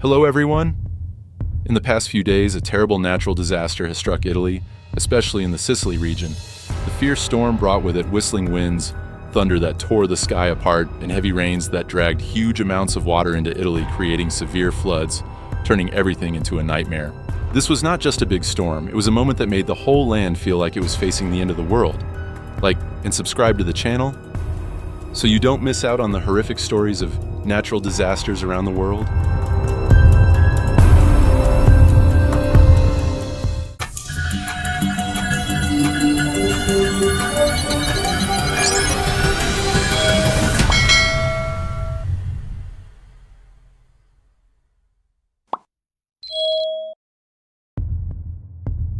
Hello, everyone. In the past few days, a terrible natural disaster has struck Italy, especially in the Sicily region. The fierce storm brought with it whistling winds, thunder that tore the sky apart, and heavy rains that dragged huge amounts of water into Italy, creating severe floods, turning everything into a nightmare. This was not just a big storm, it was a moment that made the whole land feel like it was facing the end of the world. Like, and subscribe to the channel so you don't miss out on the horrific stories of natural disasters around the world.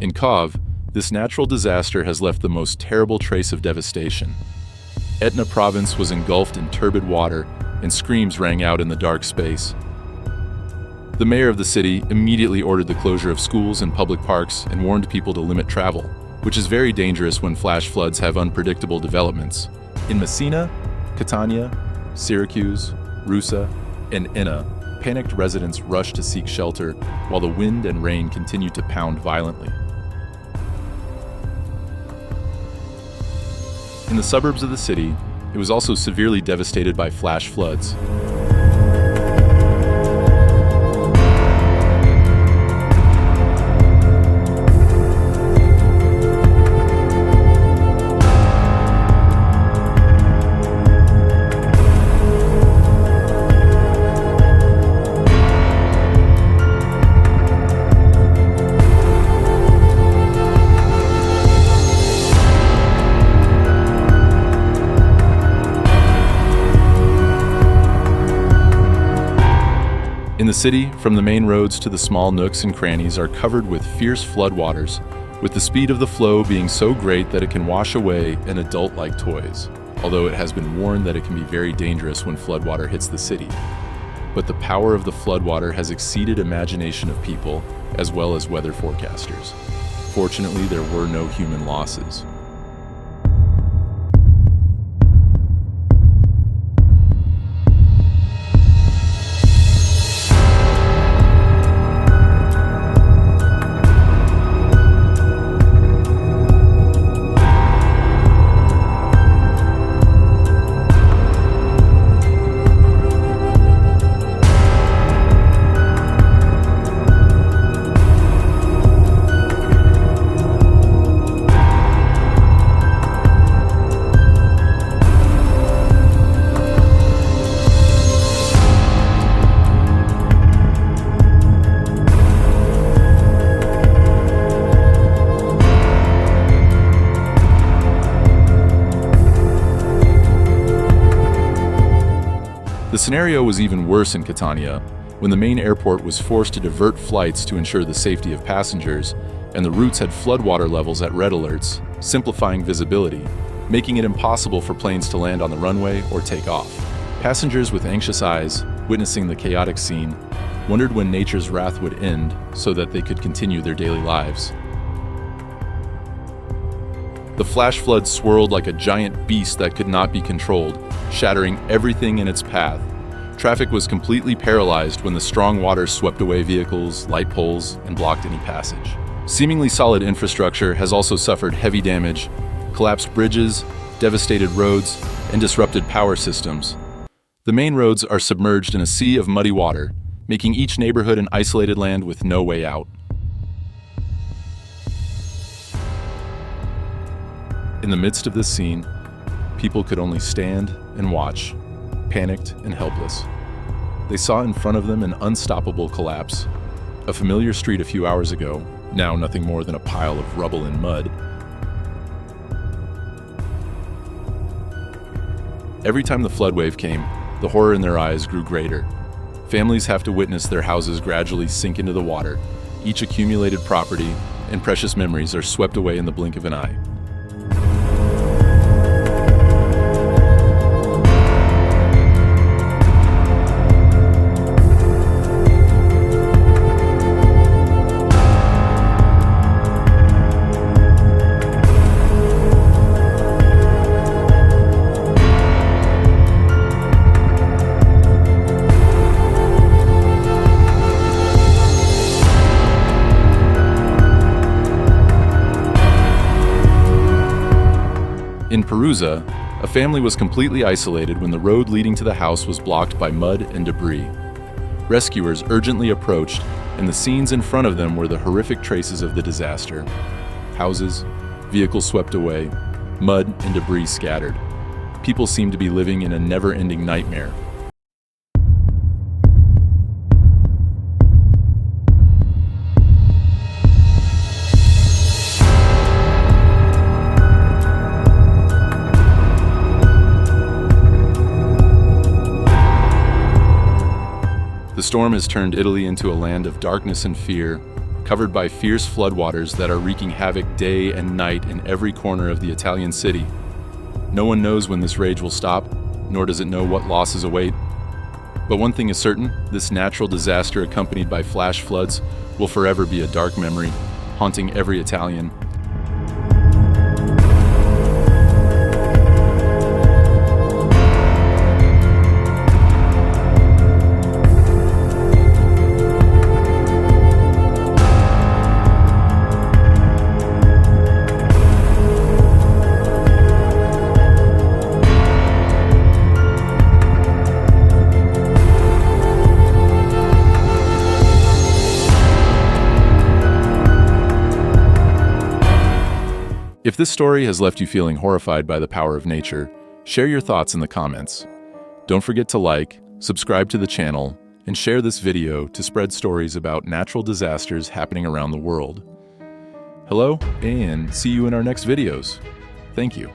In Cov, this natural disaster has left the most terrible trace of devastation. Etna province was engulfed in turbid water, and screams rang out in the dark space. The mayor of the city immediately ordered the closure of schools and public parks and warned people to limit travel, which is very dangerous when flash floods have unpredictable developments. In Mesina, Katania, Syracuse, Rusa and Enna, panicked residents rushed to seek shelter while the wind and rain continued to pound violently. In the suburbs of the city, it was also severely devastated by flash floods. In the city, from the main roads to the small nooks and crannies are covered with fierce floodwaters, with the speed of the flow being so great that it can wash away an adult like toys, although it has been warned that it can be very dangerous when floodwater hits the city. But the power of the floodwater has exceeded imagination of people, as well as weather forecasters. Fortunately, there were no human losses. The scenario was even worse in Katania, when the main airport was forced to divert flights to ensure the safety of passengers, and the routes had floodwater levels at red alerts, simplifying visibility, making it impossible for planes to land on the runway or take off. Passengers with anxious eyes, witnessing the chaotic scene, wondered when nature's wrath would end so that they could continue their daily lives. The flash flood swirled like a giant beast that could not be controlled, shattering everything in its path. Traffic was completely paralyzed when the strong water swept away vehicles, light poles, and blocked any passage. Seemingly solid infrastructure has also suffered heavy damage, collapsed bridges, devastated roads, and disrupted power systems. The main roads are submerged in a sea of muddy water, making each neighborhood an isolated land with no way out. In the midst of this scene, people could only stand and watch, panicked and helpless. They saw in front of them an unstoppable collapse. A familiar street a few hours ago, now nothing more than a pile of rubble and mud. Every time the flood wave came, the horror in their eyes grew greater. Families have to witness their houses gradually sink into the water. Each accumulated property and precious memories are swept away in the blink of an eye. Rusa, a family was completely isolated when the road leading to the house was blocked by mud and debris. Rescuers urgently approached, and the scenes in front of them were the horrific traces of the disaster. Houses, vehicles swept away, mud and debris scattered. People seemed to be living in a never-ending nightmare. The storm has turned Italy into a land of darkness and fear, covered by fierce floodwaters that are wreaking havoc day and night in every corner of the Italian city. No one knows when this rage will stop, nor does it know what losses await. But one thing is certain, this natural disaster accompanied by flash floods will forever be a dark memory, haunting every Italian. If this story has left you feeling horrified by the power of nature, share your thoughts in the comments. Don't forget to like, subscribe to the channel, and share this video to spread stories about natural disasters happening around the world. Hello, and see you in our next videos. Thank you.